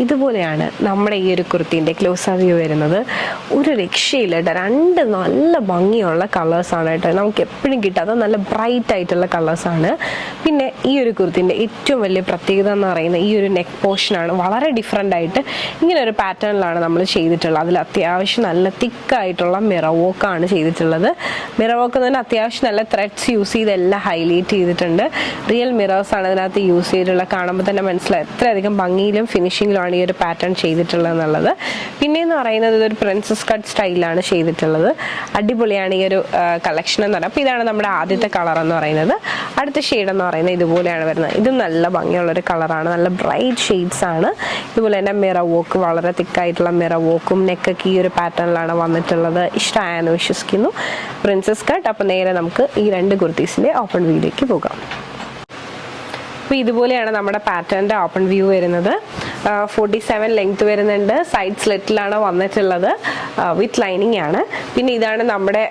ഇതുപോലെയാണ് നമ്മുടെ ഈ ഒരു കുർത്തീൻ്റെ ക്ലോസ് വ്യൂ വരുന്നത്. ഒരു രക്ഷയില്ല കേട്ടോ, രണ്ട് നല്ല ഭംഗിയുള്ള കളേഴ്സാണ് കേട്ടോ, നമുക്ക് എപ്പോഴും കിട്ടാത്ത നല്ല ബ്രൈറ്റ് ആയിട്ടുള്ള കളേഴ്സാണ്. പിന്നെ ഈ ഒരു കുർത്തീൻ്റെ ഏറ്റവും വലിയ പ്രത്യേകത എന്ന് പറയുന്നത് ഈ ഒരു നെക്ക് പോർഷനാണ്. വളരെ ഡിഫറെൻ്റ് ആയിട്ട് ഇങ്ങനെ ഒരു പാറ്റേണിലാണ് നമ്മൾ ചെയ്തിട്ടുള്ളത്. അതിൽ അത്യാവശ്യം നല്ല തിക്കായിട്ടുള്ള മിറർ വർക്കാണ് ചെയ്തിട്ടുള്ളത്. മിറർ വർക്ക് തന്നെ അത്യാവശ്യം നല്ല ത്രെഡ്സ് യൂസ് ചെയ്ത് എല്ലാം ഹൈലൈറ്റ് ചെയ്തിട്ടുണ്ട്. റിയൽ മിറേഴ്സാണ് ഇതിനകത്ത് യൂസ് ചെയ്തിട്ടുള്ളത്. കാണുമ്പോൾ തന്നെ മനസ്സിലായി എത്രയധികം ഭംഗിയിലും ഫിനിഷിങ്ങിലുമാണ് ഈ ഒരു പാറ്റേൺ ചെയ്തിട്ടുള്ളത് എന്നുള്ളത്. പിന്നെയെന്ന് പറയുന്നത് ഇതൊരു പ്രിൻസസ് കട്ട് സ്റ്റൈലാണ് ചെയ്തിട്ടുള്ളത്. അടിപൊളിയാണ് ഈ ഒരു കളക്ഷൻ എന്ന് പറയുന്നത്. അപ്പോൾ ഇതാണ് നമ്മുടെ ആദ്യത്തെ കളർ എന്ന് പറയുന്നത്. അടുത്ത ഷെയ്ഡ് എന്ന് പറയുന്നത് ഇതുപോലെയാണ് വരുന്നത്. ഇതും നല്ല ഭംഗിയുള്ളൊരു കളറാണ്, നല്ല ബ്രൈറ്റ് ഷെയ്ഡ്സ് ആണ്. ഇതുപോലെ തന്നെ മിറർ വർക്ക്, വളരെ തിക്കായിട്ടുള്ള മിറർ വർക്കും നെക്കൊക്കെ ഈ ഒരു പാറ്റേണിലാണ് വന്നിട്ടുള്ളത്. ഇഷ്ടമായെന്ന് വിശ്വസിക്കുന്നു. Princess cut. അപ്പോൾ നേരെ നമുക്ക് ഈ രണ്ട് കുർത്തീസിൻ്റെ ഓപ്പൺ വ്യൂയിലേക്ക് പോകാം. അപ്പോൾ ഇതുപോലെയാണ് നമ്മുടെ പാറ്റേണിൻ്റെ ഓപ്പൺ വ്യൂ വരുന്നത്. 47 ലെങ്ത് വരുന്നുണ്ട്. സൈഡ് സ്ലിറ്റിലാണ് വന്നിട്ടുള്ളത്. വിത്ത് ലൈനിങ് ആണ്. പിന്നെ ഇതാണ് നമ്മുടെ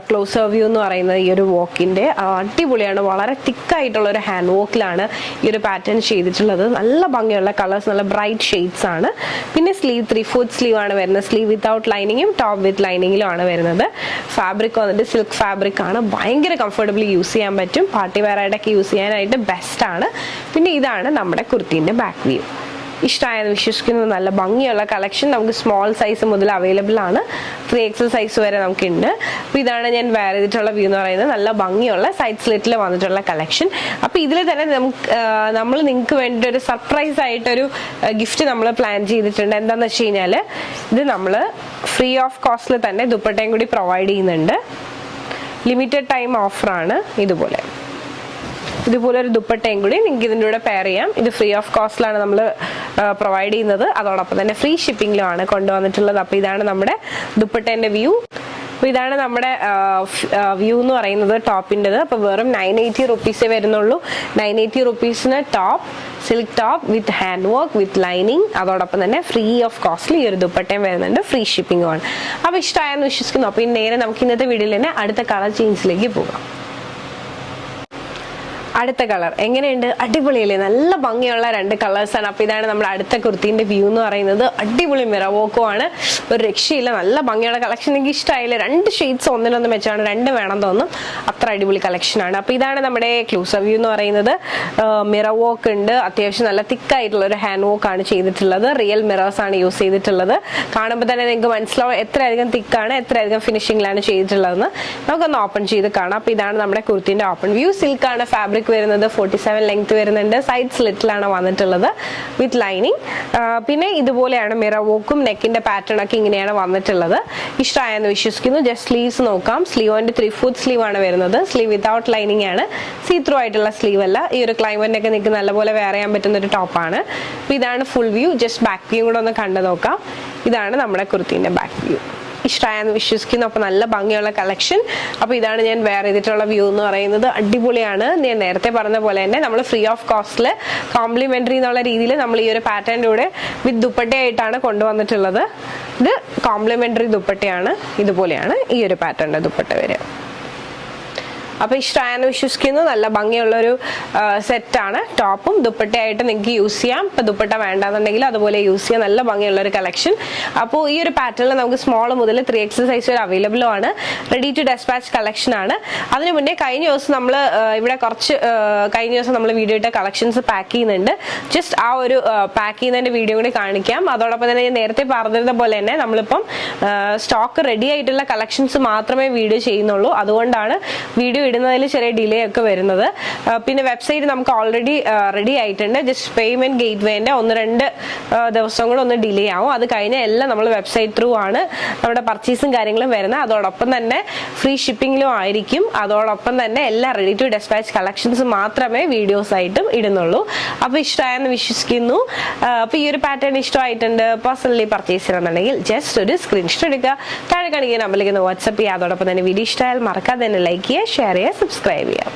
ക്ലോസർ വ്യൂ എന്ന് പറയുന്നത്. ഈ ഒരു വോക്കിൻ്റെ അടിപൊളിയാണ്, വളരെ തിക്കായിട്ടുള്ള ഒരു ഹാൻഡ് വോക്കിലാണ് ഈ ഒരു പാറ്റേൺ ചെയ്തിട്ടുള്ളത്. നല്ല ഭംഗിയുള്ള കളേഴ്സ്, നല്ല ബ്രൈറ്റ് ഷെയ്ഡ്സ് ആണ്. പിന്നെ സ്ലീവ് 3/4 സ്ലീവ് ആണ് വരുന്നത്. സ്ലീവ് വിത്തൗട്ട് ലൈനിങ്ങും ടോപ്പ് വിത്ത് ലൈനിങ്ങിലും ആണ് വരുന്നത്. ഫാബ്രിക് വന്നിട്ട് സിൽക്ക് ഫാബ്രിക് ആണ്. ഭയങ്കര കംഫർട്ടബിളി യൂസ് ചെയ്യാൻ പറ്റും. പാർട്ടി വെയർ ആയിട്ടൊക്കെ യൂസ് ചെയ്യാനായിട്ട് ബെസ്റ്റ് ആണ്. പിന്നെ ഇതാണ് നമ്മുടെ കുർത്തീൻ്റെ ബാക്ക് വ്യൂ. ഇഷ്ടമായെന്ന് വിശ്വസിക്കുന്നു. നല്ല ഭംഗിയുള്ള കളക്ഷൻ നമുക്ക് സ്മോൾ സൈസ് മുതൽ അവൈലബിൾ ആണ്. 3XL സൈസ് വരെ നമുക്കുണ്ട്. അപ്പോൾ ഇതാണ് ഞാൻ വെയർ ചെയ്തിട്ടുള്ള വ്യൂ എന്ന് പറയുന്നത്. നല്ല ഭംഗിയുള്ള സൈഡ് സ്ലിറ്റിൽ വന്നിട്ടുള്ള കളക്ഷൻ. അപ്പോൾ ഇതിൽ തന്നെ നമ്മൾ നിങ്ങൾക്ക് വേണ്ടി ഒരു സർപ്രൈസ് ആയിട്ടൊരു ഗിഫ്റ്റ് നമ്മൾ പ്ലാൻ ചെയ്തിട്ടുണ്ട്. എന്താണെന്ന് വെച്ച് കഴിഞ്ഞാൽ ഇത് നമ്മൾ ഫ്രീ ഓഫ് കോസ്റ്റിൽ തന്നെ ദുപ്പട്ടയും കൂടി പ്രൊവൈഡ് ചെയ്യുന്നുണ്ട്. ലിമിറ്റഡ് ടൈം ഓഫറാണ്. ഇതുപോലെ ഒരു ദുപ്പട്ടയും കൂടി നിങ്ങൾക്ക് ഇതിൻ്റെ കൂടെ പെയർ ചെയ്യാം. ഇത് ഫ്രീ ഓഫ് കോസ്റ്റിലാണ് നമ്മൾ പ്രൊവൈഡ് ചെയ്യുന്നത്. അതോടൊപ്പം തന്നെ ഫ്രീ ഷിപ്പിങ്ങിലുമാണ് കൊണ്ടുവന്നിട്ടുള്ളത്. അപ്പോൾ ഇതാണ് നമ്മുടെ ദുപ്പട്ടേൻ്റെ വ്യൂ. അപ്പോൾ ഇതാണ് നമ്മുടെ വ്യൂ എന്ന് പറയുന്നത് ടോപ്പിൻ്റെത്. അപ്പോൾ വെറും 980 റുപ്പീസേ വരുന്നുള്ളൂ. 980 റുപ്പീസിന് top, silk top with hand work with lining, അതോടൊപ്പം തന്നെ ഫ്രീ ഓഫ് കോസ്റ്റിൽ ഈ ഒരു ദുപ്പട്ടയും വരുന്നുണ്ട്. ഫ്രീ ഷിപ്പിങ്ങുമാണ്. അപ്പോൾ ഇഷ്ടമായെന്ന് വിശ്വസിക്കുന്നു. അപ്പോൾ നേരെ നമുക്ക് ഇന്നത്തെ വീഡിയോയിൽ തന്നെ അടുത്ത കളർ ചേഞ്ചിലേക്ക് പോകാം. അടുത്ത കളർ എങ്ങനെയുണ്ട്? അടിപൊളിയല്ലേ? നല്ല ഭംഗിയുള്ള രണ്ട് കളേഴ്സാണ്. അപ്പോൾ ഇതാണ് നമ്മുടെ അടുത്ത കുർത്തീൻ്റെ വ്യൂ എന്ന് പറയുന്നത്. അടിപൊളി മിറർ വർക്കും ആണ്, ഒരു രക്ഷയില്ല. നല്ല ഭംഗിയുള്ള കളക്ഷൻ. എനിക്ക് ഇഷ്ടമായില്ല. രണ്ട് ഷെയ്ഡ്സ് ഒന്നിനൊന്ന് വെച്ചാണ്, രണ്ട് വേണം തോന്നും, അത്ര അടിപൊളി കളക്ഷനാണ്. അപ്പോൾ ഇതാണ് നമ്മുടെ ക്ലോസർ വ്യൂ എന്ന് പറയുന്നത്. മിറർ വർക്ക് ഉണ്ട്. അത്യാവശ്യം നല്ല തിക്കായിട്ടുള്ള ഒരു ഹാൻഡ് വർക്ക് ആണ് ചെയ്തിട്ടുള്ളത്. റിയൽ മിറേഴ്സ് ആണ് യൂസ് ചെയ്തിട്ടുള്ളത്. കാണുമ്പോൾ തന്നെ നിങ്ങൾക്ക് മനസ്സിലാവും എത്രയധികം തിക്കാണ്, എത്രയധികം ഫിനിഷിങ്ങിലാണ് ചെയ്തിട്ടുള്ളതെന്ന്. നമുക്കൊന്ന് ഓപ്പൺ ചെയ്ത് കാണാം. അപ്പോൾ ഇതാണ് നമ്മുടെ കുർത്തീൻ്റെ ഓപ്പൺ വ്യൂ. സിൽക്കാണ് ഫാബ്രിക് വരുന്നത്. 47 ലെങ്ത് വരുന്നുണ്ട്. സൈഡ് സ്ലിറ്റിലാണ് വന്നിട്ടുള്ളത് വിത്ത് ലൈനിങ്. പിന്നെ ഇതുപോലെയാണ് മിറർ വർക്കും നെക്കിന്റെ പാറ്റേൺ ഒക്കെ ഇങ്ങനെയാണ് വന്നിട്ടുള്ളത്. ഇഷ്ടമായെന്ന് വിശ്വസിക്കുന്നു. ജസ്റ്റ് സ്ലീവ്സ് നോക്കാം. സ്ലീവിന്റെ 3/4 സ്ലീവ് ആണ് വരുന്നത്. സ്ലീവ് വിത്തൗട്ട് ലൈനിങ് ആണ്. സീ ത്രൂ ആയിട്ടുള്ള സ്ലീവ് അല്ല. ഈ ഒരു ക്ലൈമറ്റിനൊക്കെ നിങ്ങൾക്ക് നല്ലപോലെ വെയർ ചെയ്യാൻ പറ്റുന്ന ഒരു ടോപ്പാണ്. അപ്പോൾ ഇതാണ് full view. Just back view കൂടെ ഒന്ന് കണ്ടു നോക്കാം. ഇതാണ് നമ്മുടെ കുർത്തീൻ്റെ ബാക്ക് വ്യൂ. ഇഷ്ടമായെന്ന് വിശ്വസിക്കുന്നു. അപ്പോൾ നല്ല ഭംഗിയുള്ള കളക്ഷൻ. അപ്പോൾ ഇതാണ് ഞാൻ വെയർ ചെയ്തിട്ടുള്ള വ്യൂ എന്ന് പറയുന്നത്. അടിപൊളിയാണ്. ഞാൻ നേരത്തെ പറഞ്ഞ പോലെ തന്നെ നമ്മൾ ഫ്രീ ഓഫ് കോസ്റ്റിൽ കോംപ്ലിമെന്ററി എന്നുള്ള രീതിയിൽ നമ്മൾ ഈ ഒരു പാറ്റേണിൻ്റെ കൂടെ വിത്ത് ദുപ്പട്ടയായിട്ടാണ് കൊണ്ടുവന്നിട്ടുള്ളത്. ഇത് കോംപ്ലിമെന്ററി ദുപ്പട്ടയാണ്. ഇതുപോലെയാണ് ഈ ഒരു പാറ്റേണിൻ്റെ ദുപ്പട്ട വരിക. അപ്പോൾ ഇഷ്ടമായെന്ന് വിശ്വസിക്കുന്നു. നല്ല ഭംഗിയുള്ളൊരു സെറ്റാണ്. ടോപ്പും ദുപ്പട്ടയായിട്ട് നിങ്ങൾക്ക് യൂസ് ചെയ്യാം. ഇപ്പോൾ ദുപ്പട്ട വേണ്ടാന്നുണ്ടെങ്കിൽ അതുപോലെ യൂസ് ചെയ്യാം. നല്ല ഭംഗിയുള്ളൊരു കളക്ഷൻ. അപ്പോൾ ഈ ഒരു പാറ്റേണിൽ നമുക്ക് സ്മോൾ മുതൽ 3XL സൈസ് വരെ അവൈലബിളും ആണ്. റെഡി ടു ഡെസ്പാച്ച് കളക്ഷൻ ആണ്. അതിന് മുന്നേ കഴിഞ്ഞ ദിവസം നമ്മൾ ഇവിടെ കഴിഞ്ഞ ദിവസം നമ്മൾ വീഡിയോ ഇട്ട കളക്ഷൻസ് പാക്ക് ചെയ്യുന്നുണ്ട്. ജസ്റ്റ് ആ ഒരു പാക്ക് ചെയ്യുന്നതിൻ്റെ വീഡിയോ കൂടി കാണിക്കാം. അതോടൊപ്പം തന്നെ ഞാൻ നേരത്തെ പറഞ്ഞിരുന്ന പോലെ തന്നെ നമ്മളിപ്പം സ്റ്റോക്ക് റെഡി ആയിട്ടുള്ള കളക്ഷൻസ് മാത്രമേ വീഡിയോ ചെയ്യുന്നുള്ളൂ. അതുകൊണ്ടാണ് വീഡിയോ ഇടുന്നതിൽ ചെറിയ ഡിലേ ഒക്കെ വരുന്നത്. പിന്നെ വെബ്സൈറ്റ് നമുക്ക് ഓൾറെഡി റെഡി ആയിട്ടുണ്ട്. ജസ്റ്റ് പേയ്മെന്റ് ഗേറ്റ് വേൻ്റെ 1-2 ദിവസം കൂടെ ഒന്ന് ഡിലേ ആവും. അത് കഴിഞ്ഞാൽ എല്ലാം നമ്മൾ വെബ്സൈറ്റ് ത്രൂ ആണ് നമ്മുടെ പർച്ചേസും കാര്യങ്ങളും വരുന്നത്. അതോടൊപ്പം തന്നെ ഫ്രീ ഷിപ്പിങ്ങിലും ആയിരിക്കും. അതോടൊപ്പം തന്നെ എല്ലാം റെഡി ടു ഡെസ്പാച്ച് കളക്ഷൻസ് മാത്രമേ വീഡിയോസ് ആയിട്ടും ഇടുന്നുള്ളൂ. അപ്പോൾ ഇഷ്ടമായെന്ന് വിശ്വസിക്കുന്നു. അപ്പോൾ ഈ ഒരു പാറ്റേൺ ഇഷ്ടമായിട്ടുണ്ട്, പേഴ്സണലി പർച്ചേസ് ചെയ്യണമെന്നുണ്ടെങ്കിൽ ജസ്റ്റ് ഒരു സ്ക്രീൻഷോട്ട് എടുക്കുക. താഴെ കാണിക്കുന്ന നമ്പറിലേക്ക് വാട്സ്ആപ്പ് ചെയ്യുക. അതോടൊപ്പം തന്നെ വീഡിയോ ഇഷ്ടമായാൽ മറക്കാതെ തന്നെ ലൈക്ക് ചെയ്യുക, ഷെയർ ചെയ്യുക, സബ്സ്ക്രൈബ് ചെയ്യാം.